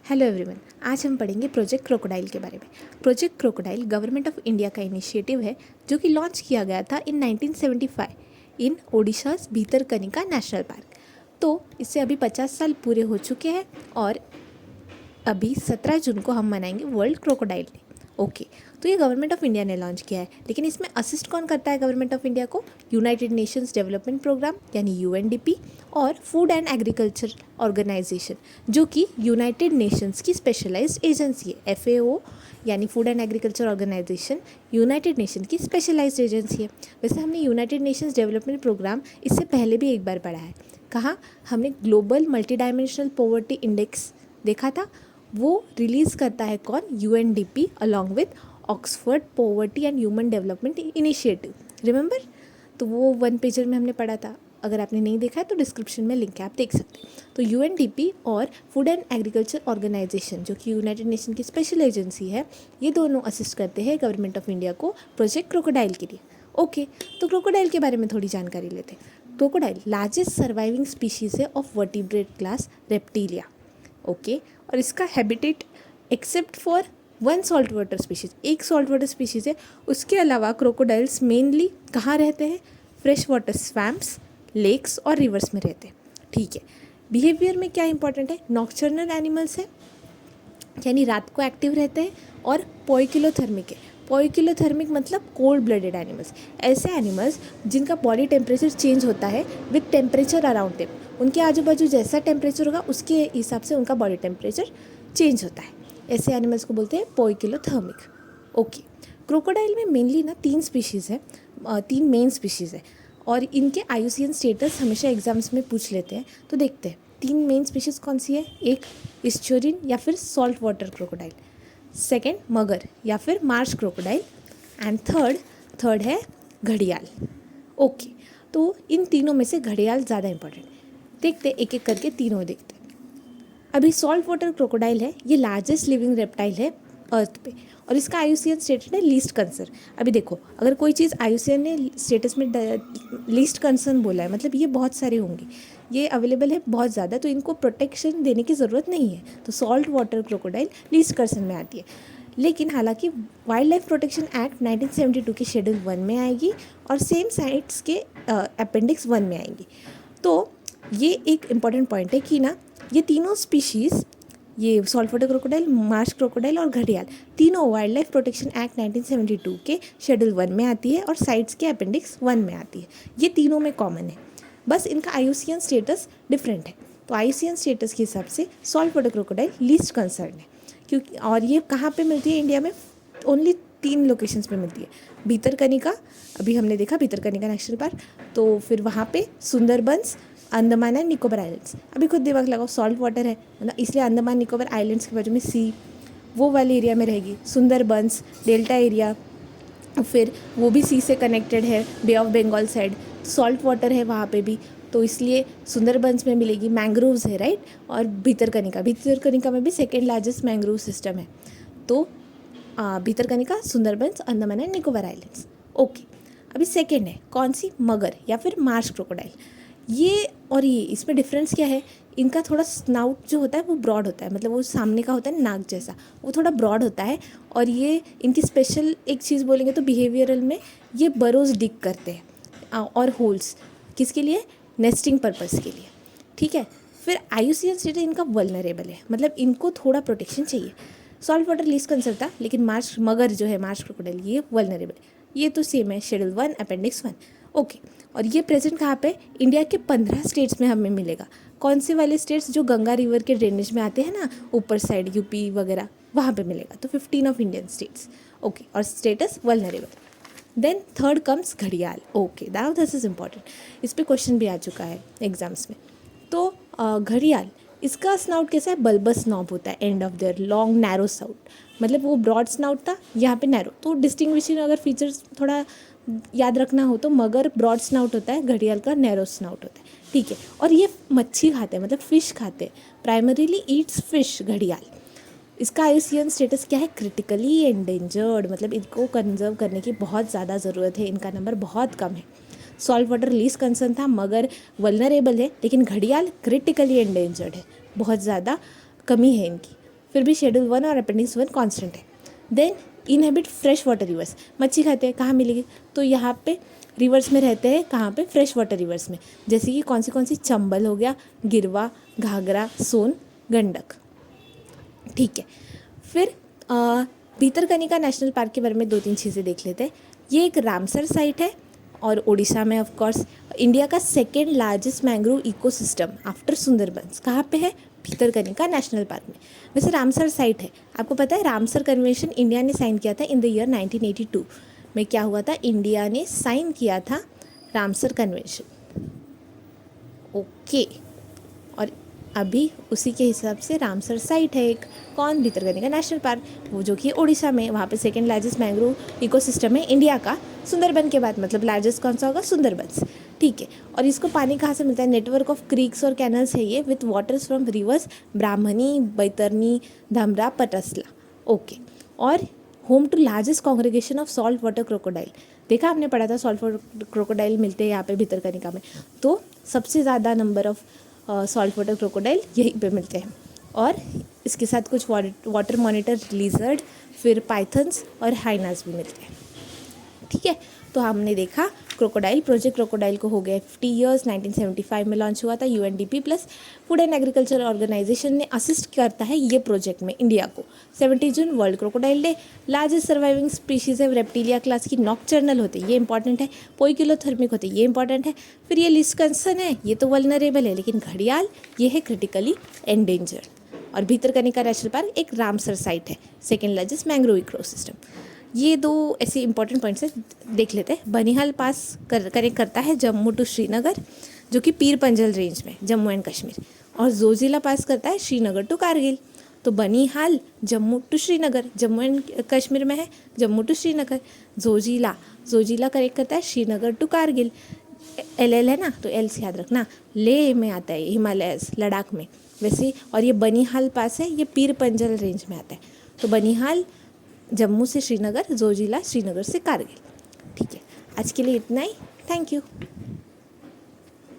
Hello everyone, आज हम पढ़ेंगे प्रोजेक्ट क्रोकोडाइल के बारे में। Project crocodile government of India का इनिशिएटिव है जो कि लॉन्च किया गया था इन 1975 इन ओडिशास भीतरकनिका नेशनल पार्क। तो इससे अभी 50 साल पूरे हो चुके हैं और अभी 17 जून को हम मनाएंगे वर्ल्ड क्रोकोडाइल डे। ओके, तो ये गवर्नमेंट ऑफ इंडिया ने लॉन्च किया है, लेकिन इसमें असिस्ट कौन करता है गवर्नमेंट ऑफ इंडिया को? यूनाइटेड नेशंस डेवलपमेंट प्रोग्राम यानी यूएनडीपी और फूड एंड एग्रीकल्चर ऑर्गेनाइजेशन जो कि यूनाइटेड नेशंस की स्पेशलाइज्ड एजेंसी है। एफएओ यानी food and agriculture organisation United Nation की स्पेशलाइज्ड एजेंसी है। वैसे हमने यूनाइटेड नेशंस डेवलपमेंट प्रोग्राम इससे पहले भी एक बार पढ़ा है। कहाँ? हमने global multi dimensional poverty index देखा था। वो रिलीज़ करता है कौन? UNDP along with Oxford poverty and human development initiative. Remember? तो वो 1 पेजर में हमने पढ़ा था। अगर आपने नहीं देखा है तो डिस्क्रिप्शन में लिंक है, आप देख सकते हैं। तो यूएनडीपी और फूड एंड एग्रीकल्चर ऑर्गेनाइजेशन जो कि यूनाइटेड नेशन की स्पेशल एजेंसी है, ये दोनों असिस्ट करते हैं गवर्नमेंट ऑफ इंडिया को प्रोजेक्ट क्रोकोडाइल के लिए। ओके, तो क्रोकोडाइल के बारे में थोड़ी जानकारी लेते हैं। क्रोकोडाइल लार्जेस्ट सर्वाइविंग स्पीशीज़ है of vertebrate class reptilia. Okay, और इसका habitat except for one salt water species, एक सॉल्ट वाटर स्पीशीज़ है। उसके अलावा क्रोकोडाइल्स मेनली कहाँ रहते हैं? फ्रेश वाटर स्वैम्प्स, लेक्स और रिवर्स में रहते हैं। ठीक है, बिहेवियर में क्या इंपॉर्टेंट है? नॉक्टर्नल एनिमल्स है यानी रात को एक्टिव रहते हैं, और पोइकिलोथर्मिक है। पोइकिलोथर्मिक मतलब कोल्ड ब्लडेड एनिमल्स, ऐसे एनिमल्स जिनका बॉडी टेम्परेचर चेंज होता है विथ टेम्परेचर अराउंड देम। उनके आजू बाजू जैसा टेम्परेचर होगा उसके हिसाब से उनका बॉडी टेम्परेचर चेंज होता है। ऐसे एनिमल्स को बोलते हैं पोइकिलोथर्मिक। ओके, क्रोकोडाइल में मेनली ना 3 स्पीशीज़ है, 3 मेन स्पीशीज़ है, और इनके आईयूसीएन स्टेटस हमेशा एग्जाम्स में पूछ लेते हैं। तो देखते हैं 3 मेन स्पीशीज़ कौन सी है। एक इस्चुरिन या फिर सॉल्ट वाटर क्रोकोडाइल, सेकेंड मगर या फिर मार्श क्रोकोडाइल, एंड थर्ड है घड़ियाल। ओके, तो इन तीनों में से घड़ियाल ज़्यादा इंपॉर्टेंट है। देखते एक एक करके तीनों देखते हैं। अभी सॉल्ट वाटर क्रोकोडाइल है, ये लार्जेस्ट लिविंग रेप्टाइल है अर्थ पे, और इसका आईयूसीएन स्टेटस है लीस्ट कंसर्न। अभी देखो, अगर कोई चीज़ आईयूसीएन ने स्टेटस में लीस्ट कंसर्न बोला है, मतलब ये बहुत सारे होंगे, ये अवेलेबल है बहुत ज़्यादा, तो इनको प्रोटेक्शन देने की ज़रूरत नहीं है। तो salt water crocodile least concern में आती है। लेकिन हालांकि वाइल्ड लाइफ प्रोटेक्शन एक्ट 1972 के शेड्यूल 1 में आएगी और सेम साइट्स के अपेंडिक्स 1 में आएंगी। तो ये एक इम्पॉर्टेंट पॉइंट है कि ना, ये तीनों स्पीशीज़, ये salt water crocodile, Marsh crocodile और घड़ियाल, तीनों वाइल्ड लाइफ प्रोटेक्शन एक्ट 1972 के शेड्यूल 1 में आती है और साइट्स के अपेंडिक्स 1 में आती है। ये तीनों में कॉमन है, बस इनका आईयूसीएन स्टेटस डिफरेंट है। तो आईयूसीएन स्टेटस के हिसाब से salt water crocodile least concern है, क्योंकि और ये कहाँ पे मिलती है इंडिया में? ओनली 3 लोकेशंस पे मिलती है। भीतरकनिका, अभी हमने देखा भीतरकनिका नेशनल पार्क, तो फिर वहाँ पे सुंदरबंस, अंडमान एंड निकोबार आइलैंड्स। अभी खुद दिमाग लगाओ, सॉल्ट वाटर है मतलब, इसलिए अंडमान निकोबार आइलैंड्स के बाजू में सी, वो वाले एरिया में रहेगी। सुंदरबंस डेल्टा एरिया, फिर वो भी सी से कनेक्टेड है, bay of Bengal side, salt water है वहाँ पे भी, तो इसलिए सुंदरबंस में मिलेगी। मैंग्रोव्स है, राइट। और भीतरकनिका में भी सेकेंड लार्जेस्ट मैंग्रोव सिस्टम है। तो Bhitarkanika, Sundarbans, Andaman and Nicobar islands. Okay, अभी सेकेंड है कौन सी? मगर या फिर मार्श क्रोकोडाइल। ये और ये, इसमें डिफरेंस क्या है? इनका थोड़ा स्नाउट जो होता है वो ब्रॉड होता है, मतलब वो सामने का होता है नाक जैसा, वो थोड़ा ब्रॉड होता है। और ये इनकी स्पेशल एक चीज़ बोलेंगे तो बिहेवियरल में ये बरोज डिग करते हैं और होल्स, किसके लिए? नेस्टिंग पर्पस के लिए। ठीक है, फिर आईयूसीएन स्टेटस इनका वल्नरेबल है, मतलब इनको थोड़ा प्रोटेक्शन चाहिए। सॉल्ट वाटर लीस्ट कंसर्न था, लेकिन मार्श मगर जो है, मार्श क्रोकोडाइल, ये वल्नरेबल है। ये तो सेम है, शेड्यूल 1 अपेंडिक्स 1। ओके, और ये प्रेजेंट कहाँ पे? इंडिया के 15 स्टेट्स में हमें मिलेगा। कौन से वाले स्टेट्स? जो गंगा रिवर के ड्रेनेज में आते हैं ना, ऊपर साइड यूपी वगैरह, वहाँ पे मिलेगा। तो 15 ऑफ इंडियन स्टेट्स। ओके, और status vulnerable. Then third comes घड़ियाल। Okay, now this is important, इस पर क्वेश्चन भी आ चुका है एग्जाम्स में। तो घड़ियाल, इसका स्नाउट कैसा है? बल्बस स्नॉब होता है, end of their long narrow snout, मतलब वो ब्रॉड स्नाउट था, यहाँ पे नैरो। तो डिस्टिंग्विशिंग अगर फीचर्स थोड़ा याद रखना हो तो मगर ब्रॉड स्नाउट होता है, घड़ियाल का नैरो स्नाउट होता है। ठीक है, और ये मच्छी खाते हैं, मतलब फिश खाते हैं, प्राइमरीली ईट्स फिश घड़ियाल। इसका आईयूसीएन स्टेटस क्या है? क्रिटिकली एंडेंजर्ड, मतलब इनको कंजर्व करने की बहुत ज़्यादा ज़रूरत है, इनका नंबर बहुत कम है। सॉल्ट वाटर लीस्ट कंसर्न था, मगर वल्नरेबल है, लेकिन घड़ियाल क्रिटिकली एंडेंजर्ड है, बहुत ज़्यादा कमी है इनकी। फिर भी शेड्यूल 1 और अपेंडिक्स 1 कांस्टेंट है। Then inhabit fresh water rivers, मच्छी खाते हैं, कहाँ मिलेगी, तो यहाँ पे रिवर्स में रहते हैं, कहाँ पे, फ्रेश वाटर रिवर्स में, जैसे कि कौन सी चंबल हो गया, गिरवा, घाघरा, सोन, गंडक। ठीक है, फिर भीतरकनिका नेशनल पार्क के बारे में 2-3 चीज़ें देख लेते हैं। ये एक रामसर साइट है और उड़ीसा में ऑफ कोर्स, इंडिया का second largest mangrove ecosystem after Sundarbans कहाँ पे है, भीतरकनिका नेशनल पार्क में। वैसे रामसर साइट है, आपको पता है रामसर कन्वेंशन इंडिया ने साइन किया था इन द ईयर 1982 में। क्या हुआ था, इंडिया ने साइन किया था रामसर कन्वेंशन। ओके, और अभी उसी के हिसाब से रामसर साइट है एक, कौन, भीतरकनिका नेशनल पार्क, वो जो कि उड़ीसा में, वहाँ पे सेकेंड लार्जेस्ट मैंग्रोव इकोसिस्टम है इंडिया का, सुंदरबन के बाद, मतलब लार्जेस्ट कौन सा होगा, सुंदरबंस। ठीक है, और इसको पानी कहाँ से मिलता है, नेटवर्क ऑफ क्रीक्स और कैनल्स है ये, with waters from rivers Brahmani, Baitarani, Dhamra, Pathsala. Okay, और home to largest congregation of salt water crocodile. देखा आपने पढ़ा था सॉल्ट वाटर क्रोकोडाइल मिलते हैं यहाँ पे भीतरकनिका में, तो सबसे ज़्यादा number of salt water crocodile यहीं पे मिलते हैं। और इसके साथ कुछ वाटर मॉनिटर लिजर्ड, फिर पाइथन्स और हाइनास भी मिलते हैं। ठीक है, तो हमने देखा क्रोकोडाइल, प्रोजेक्ट क्रोकोडाइल को हो गए 50 ईयर्स, 1975 में लॉन्च हुआ था। UNDP plus food and agriculture organisation ने असिस्ट करता है ये प्रोजेक्ट में इंडिया को। 17 June world crocodile day. Largest surviving species है रेप्टिलिया क्लास की, नॉक्टर्नल होते हैं, ये इंपॉर्टेंट है। पोइकिलोथर्मिक होते हैं, ये इंपॉर्टेंट है। फिर ये लिस्ट कंसर्न है, ये तो वल्नरेबल है, लेकिन घड़ियाल ये है क्रिटिकली एंडेंजर्ड। और भीतरकनिका नेशनल पार्क एक रामसर साइट है, सेकेंड लार्जेस्ट मैंग्रोव इकोसिस्टम। ये 2 ऐसे इंपॉर्टेंट पॉइंट्स है, देख लेते हैं। बनिहाल पास कनेक्ट करता है जम्मू टू श्रीनगर, जो कि पीर पंजल रेंज में, जम्मू एंड कश्मीर। और जोजिला पास करता है श्रीनगर टू कारगिल। तो बनिहाल जम्मू टू श्रीनगर, जम्मू एंड कश्मीर में है, जम्मू टू श्रीनगर। जोजिला कनेक्ट करता है श्रीनगर टू कारगिल। एल है ना, तो एल से याद रखना। लेह में आता है, हिमालयस, लद्दाख में वैसे। और ये बनिहाल पास है, ये पीर पंजल रेंज में आता है। तो बनिहाल जम्मू से श्रीनगर, जोजिला श्रीनगर से कारगिल। ठीक है, आज के लिए इतना ही। Thank you.